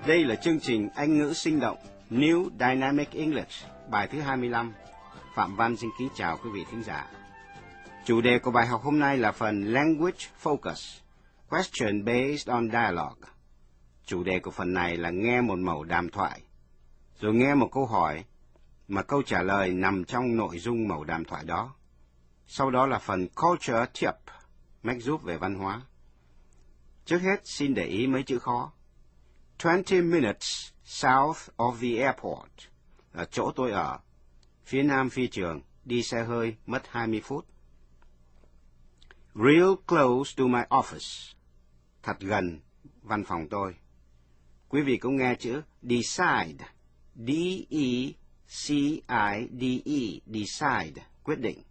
Đây là chương trình Anh ngữ sinh động New Dynamic English, bài thứ 25. Phạm Văn xin kính chào quý vị thính giả. Chủ đề của bài học hôm nay là phần Language Focus, Question Based on Dialogue. Chủ đề của phần này là nghe một mẩu đàm thoại, rồi nghe một câu hỏi mà câu trả lời nằm trong nội dung mẩu đàm thoại đó. Sau đó là phần Culture Tip, mách giúp về văn hóa. Trước hết xin để ý mấy chữ khó. 20 minutes south of the airport, là chỗ tôi ở, phía nam phi trường, đi xe hơi mất 20 phút. Real close to my office, thật gần văn phòng tôi. Quý vị cũng nghe chữ decide, D-E-C-I-D-E, decide, quyết định.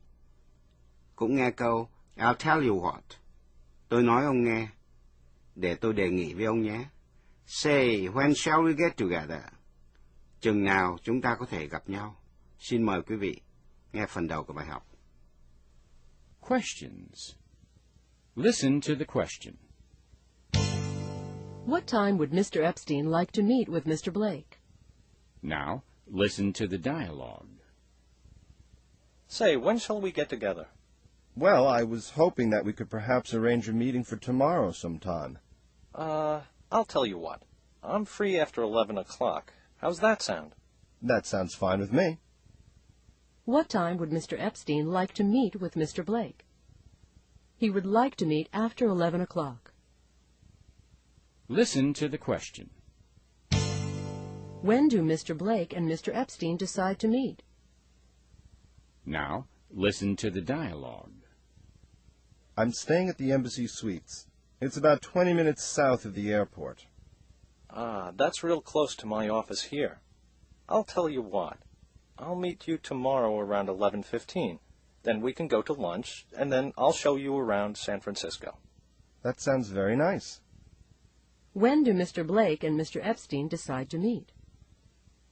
Cũng nghe câu I'll tell you what, tôi nói ông nghe, để tôi đề nghị với ông nhé. Say, when shall we get together? Chừng nào chúng ta có thể gặp nhau? Xin mời quý vị nghe phần đầu của bài học. Questions. Listen to the question. What time would Mr. Epstein like to meet with Mr. Blake? Now, listen to the dialogue. Say, when shall we get together? Well, I was hoping that we could perhaps arrange a meeting for tomorrow sometime. I'll tell you what. I'm free after 11 o'clock. How's that sound? That sounds fine with me. What time would Mr. Epstein like to meet with Mr. Blake? He would like to meet after 11 o'clock. Listen to the question. When do Mr. Blake and Mr. Epstein decide to meet? Now, listen to the dialogue. I'm staying at the Embassy Suites. It's about 20 minutes south of the airport. That's real close to my office here. I'll tell you what. I'll meet you tomorrow around 11:15. Then we can go to lunch, and then I'll show you around San Francisco. That sounds very nice. When do Mr. Blake and Mr. Epstein decide to meet?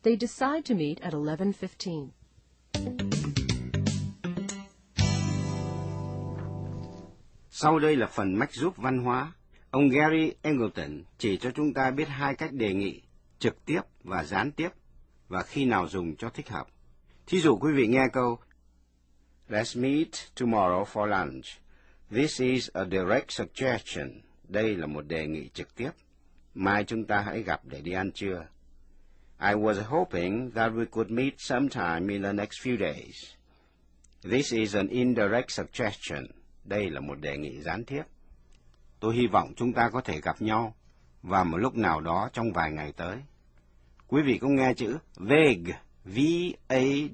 They decide to meet at 11:15. Sau đây là phần mách giúp văn hóa. Ông Gary Angleton chỉ cho chúng ta biết hai cách đề nghị, trực tiếp và gián tiếp, và khi nào dùng cho thích hợp. Thí dụ quý vị nghe câu Let's meet tomorrow for lunch. This is a direct suggestion. Đây là một đề nghị trực tiếp. Mai chúng ta hãy gặp để đi ăn trưa. I was hoping that we could meet sometime in the next few days. This is an indirect suggestion. Đây là một đề nghị gián tiếp. Tôi hy vọng chúng ta có thể gặp nhau vào một lúc nào đó trong vài ngày tới. Quý vị có nghe chữ vague, V-A-G-U-E,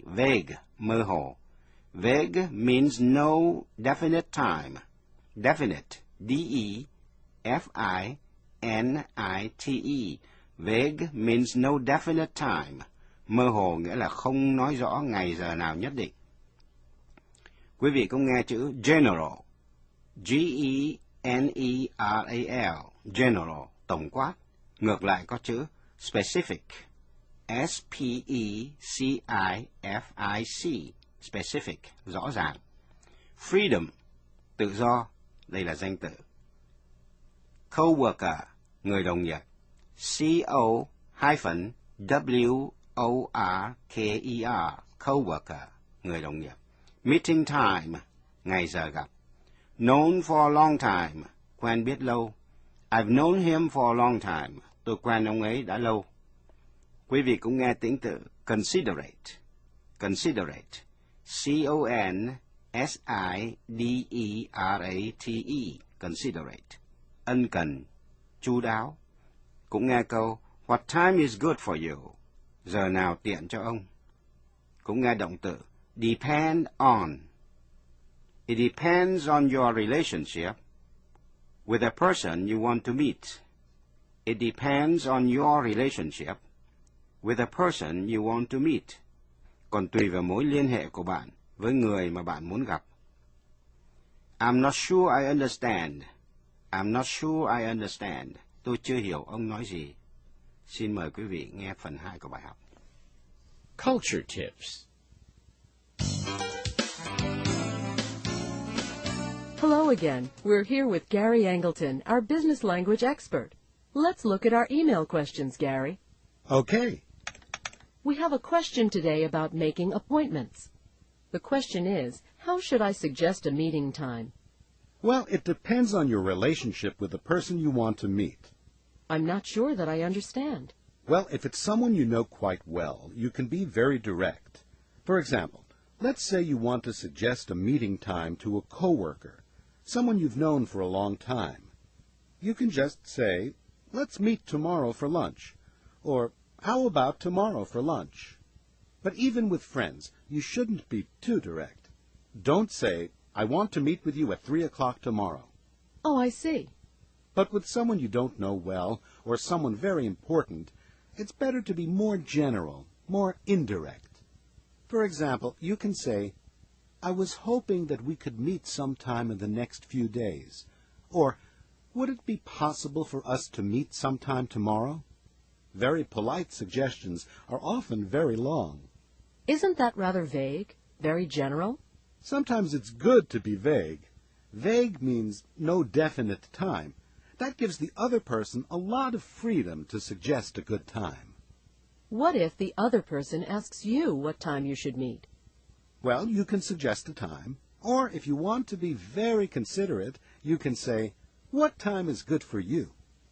vague, mơ hồ. Vague means no definite time. Definite, D-E-F-I-N-I-T-E. Vague means no definite time. Mơ hồ nghĩa là không nói rõ ngày giờ nào nhất định. Quý vị cũng nghe chữ general, G-E-N-E-R-A-L, general, tổng quát. Ngược lại có chữ specific, S-P-E-C-I-F-I-C, specific, rõ ràng. Freedom, tự do, đây là danh từ. Coworker, người đồng nghiệp, C-O-W-O-R-K-E-R, coworker, người đồng nghiệp. Meeting time, ngày giờ gặp. Known for a long time, quen biết lâu. I've known him for a long time, tôi quen ông ấy đã lâu. Quý vị cũng nghe tính từ considerate, considerate, C-O-N-S-I-D-E-R-A-T-E, considerate, ân cần, chu đáo. Cũng nghe câu What time is good for you? Giờ nào tiện cho ông? Cũng nghe động từ depend on. It depends on your relationship with a person you want to meet. It depends on your relationship with a person you want to meet. Còn tùy vào mối liên hệ của bạn với người mà bạn muốn gặp. I'm not sure I understand. I'm not sure I understand. Tôi chưa hiểu ông nói gì. Xin mời quý vị nghe phần 2 của bài học. Culture tips. Hello again. We're here with Gary Angleton, our business language expert. Let's look at our email questions, Gary. Okay. We have a question today about making appointments. The question is, how should I suggest a meeting time? Well, it depends on your relationship with the person you want to meet. I'm not sure that I understand. Well, if it's someone you know quite well, you can be very direct. For example, let's say you want to suggest a meeting time to a coworker, someone you've known for a long time. You can just say, "Let's meet tomorrow for lunch," or "How about tomorrow for lunch?" But even with friends, you shouldn't be too direct. Don't say, "I want to meet with you at 3 o'clock tomorrow." Oh, I see. But with someone you don't know well, or someone very important, it's better to be more general, more indirect. For example, you can say, "I was hoping that we could meet sometime in the next few days," or "Would it be possible for us to meet sometime tomorrow?" Very polite suggestions are often very long. Isn't that rather vague? Very general? Sometimes it's good to be vague. Vague means no definite time. That gives the other person a lot of freedom to suggest a good time. What if the other person asks you what time you should meet? Well, you can suggest a time, or if you want to be very considerate, you can say, "What time is good for you?"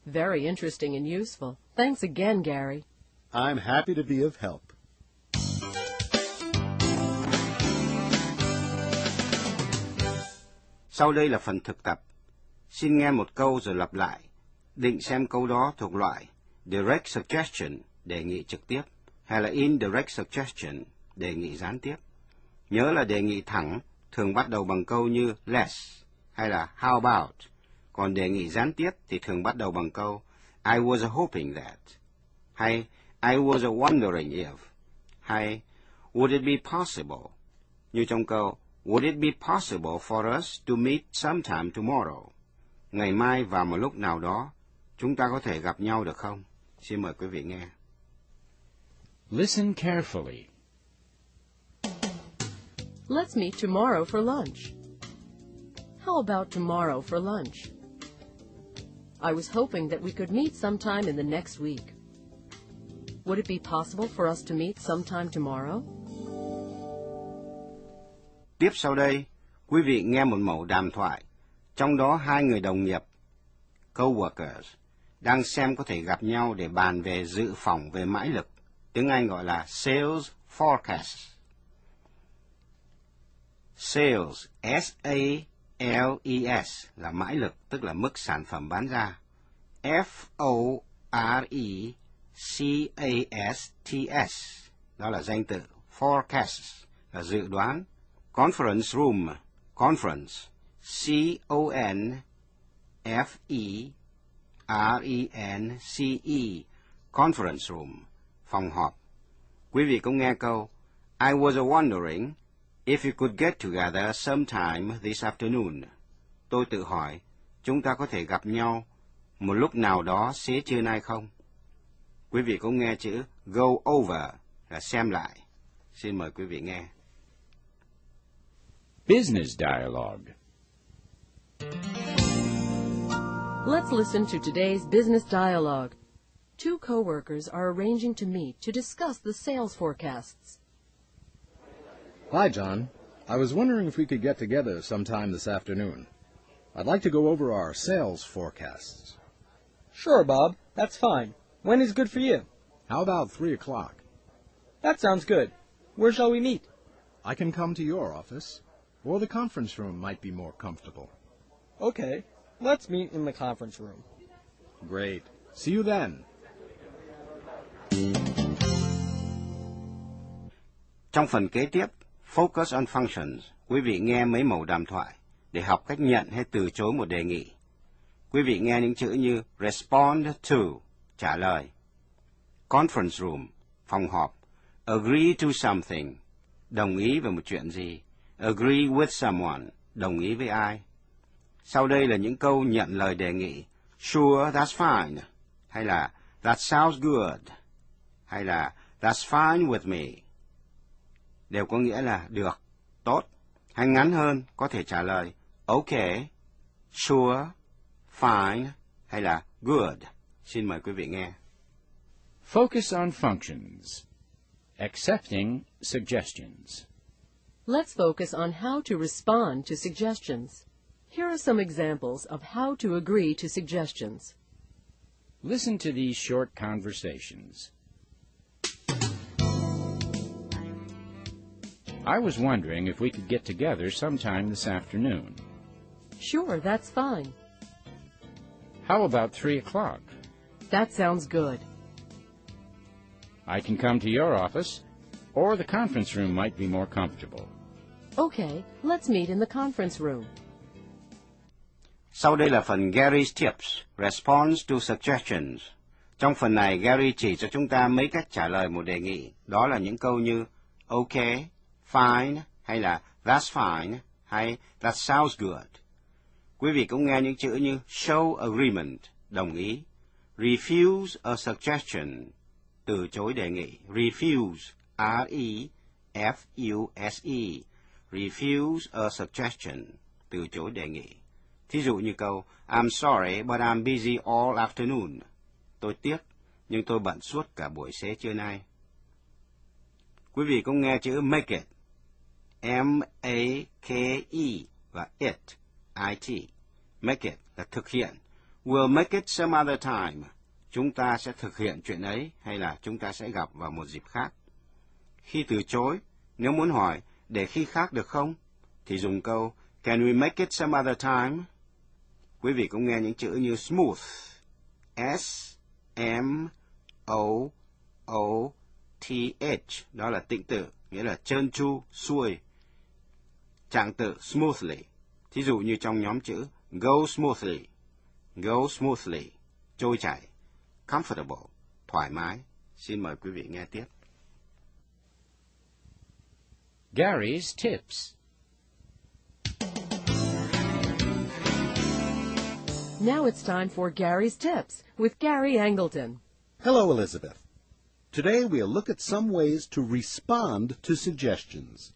Very interesting and useful. Thanks again, Gary. I'm happy to be of help. Sau đây là phần thực tập. Xin nghe một câu rồi lặp lại. Định xem câu đó thuộc loại direct suggestion, đề nghị trực tiếp, hay là indirect suggestion, đề nghị gián tiếp. Nhớ là đề nghị thẳng thường bắt đầu bằng câu như let's hay là how about, còn đề nghị gián tiếp thì thường bắt đầu bằng câu I was hoping that, hay I was wondering if, hay would it be possible, như trong câu Would it be possible for us to meet sometime tomorrow? Ngày mai vào một lúc nào đó, chúng ta có thể gặp nhau được không? Xin mời quý vị nghe. Listen carefully. Let's meet tomorrow for lunch. How about tomorrow for lunch? I was hoping that we could meet sometime in the next week. Would it be possible for us to meet sometime tomorrow? Tiếp sau đây, quý vị nghe một mẫu đàm thoại, trong đó hai người đồng nghiệp, coworkers, đang xem có thể gặp nhau để bàn về dự phòng về mãi lực, tiếng Anh gọi là sales forecast. Sales, S-A-L-E-S, là mãi lực, tức là mức sản phẩm bán ra. F-O-R-E-C-A-S-T-S, đó là danh từ. Forecast là dự đoán. Conference room, conference, C-O-N-F-E-R-E-N-C-E, conference room, phòng họp. Quý vị có nghe câu, I was wondering if you could get together sometime this afternoon. Tôi tự hỏi, chúng ta có thể gặp nhau một lúc nào đó xế trưa nay không? Quý vị có nghe chữ go over là xem lại. Xin mời quý vị nghe. Business dialogue. Let's listen to today's business dialogue. Two coworkers are arranging to meet to discuss the sales forecasts. Hi, John. I was wondering if we could get together sometime this afternoon. I'd like to go over our sales forecasts. Sure, Bob. That's fine. When is good for you? How about 3 o'clock? That sounds good. Where shall we meet? I can come to your office, or the conference room might be more comfortable. Okay. Let's meet in the conference room. Great. See you then. Trong phần kế tiếp, Focus on Functions, quý vị nghe mấy mẫu đàm thoại để học cách nhận hay từ chối một đề nghị. Quý vị nghe những chữ như respond to, trả lời, conference room, phòng họp, agree to something, đồng ý về một chuyện gì, agree with someone, đồng ý với ai. Sau đây là những câu nhận lời đề nghị, sure, that's fine, hay là that sounds good, hay là that's fine with me. Đều có nghĩa là được, tốt, hay ngắn hơn có thể trả lời okay, sure, fine, hay là good, Xin mời quý vị nghe. Focus on functions. Accepting suggestions. Let's focus on how to respond to suggestions. Here are some examples of how to agree to suggestions. Listen to these short conversations. I was wondering if we could get together sometime this afternoon. Sure, that's fine. How about 3 o'clock? That sounds good. I can come to your office, or the conference room might be more comfortable. Okay, let's meet in the conference room. Sau đây là phần Gary's Tips, Response to Suggestions. Trong phần này, Gary chỉ cho chúng ta mấy cách trả lời một đề nghị. Đó là những câu như OK, fine, hay là that's fine, hay that sounds good. Quý vị cũng nghe những chữ như show agreement, đồng ý, refuse a suggestion, từ chối đề nghị, refuse, R-E-F-U-S-E, refuse a suggestion, từ chối đề nghị. Thí dụ như câu I'm sorry but I'm busy all afternoon. Tôi tiếc, nhưng tôi bận suốt cả buổi xế trưa nay. Quý vị cũng nghe chữ make it, M-A-K-E và it, I-T. Make it là thực hiện. We'll make it some other time. Chúng ta sẽ thực hiện chuyện ấy, hay là chúng ta sẽ gặp vào một dịp khác. Khi từ chối, nếu muốn hỏi để khi khác được không, thì dùng câu Can we make it some other time? Quý vị cũng nghe những chữ như smooth, S-M-O-O-T-H, đó là tịnh tự, nghĩa là trơn tru, xuôi. Trạng tự smoothly, thí dụ như trong nhóm chữ go smoothly, trôi chảy, comfortable, thoải mái. Xin mời quý vị nghe tiếp. Gary's Tips. Now it's time for Gary's Tips with Gary Angleton. Hello, Elizabeth. Today we'll look at some ways to respond to suggestions.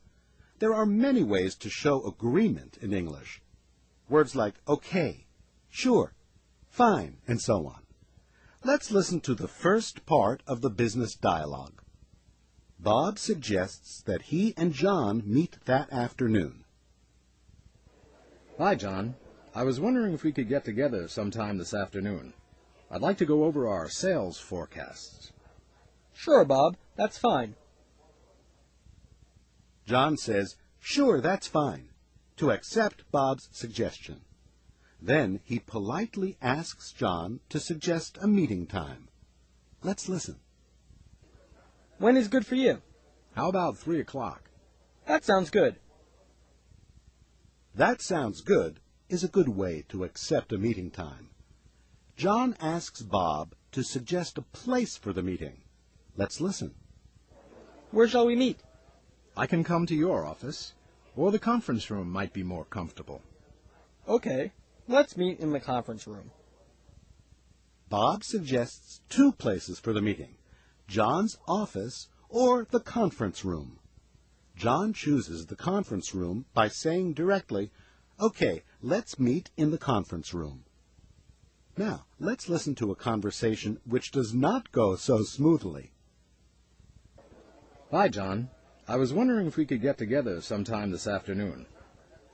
There are many ways to show agreement in English. Words like okay, sure, fine, and so on. Let's listen to the first part of the business dialogue. Bob suggests that he and John meet that afternoon. Hi, John. I was wondering if we could get together sometime this afternoon. I'd like to go over our sales forecasts. Sure, Bob. That's fine. John says, sure, that's fine, to accept Bob's suggestion. Then he politely asks John to suggest a meeting time. Let's listen. When is good for you? How about 3 o'clock? That sounds good. That sounds good is a good way to accept a meeting time. John asks Bob to suggest a place for the meeting. Let's listen. Where shall we meet? I can come to your office, or the conference room might be more comfortable. Okay, let's meet in the conference room. Bob suggests 2 places for the meeting, John's office or the conference room. John chooses the conference room by saying directly, okay, let's meet in the conference room. Now, let's listen to a conversation which does not go so smoothly. Hi, John. I was wondering if we could get together sometime this afternoon.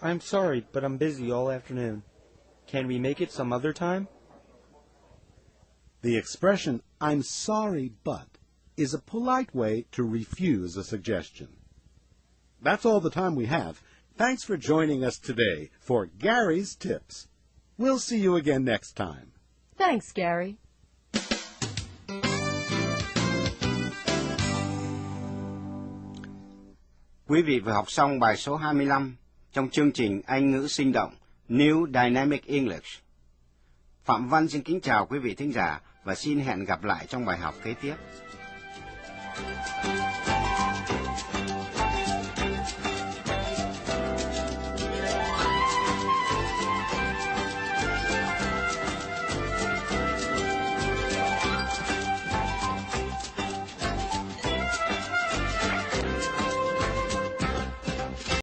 I'm sorry, but I'm busy all afternoon. Can we make it some other time? The expression, I'm sorry, but, is a polite way to refuse a suggestion. That's all the time we have. Thanks for joining us today for Gary's Tips. We'll see you again next time. Thanks, Gary. Quý vị vừa học xong bài số 25 trong chương trình Anh ngữ sinh động New Dynamic English. Phạm Văn xin kính chào quý vị thính giả và xin hẹn gặp lại trong bài học kế tiếp.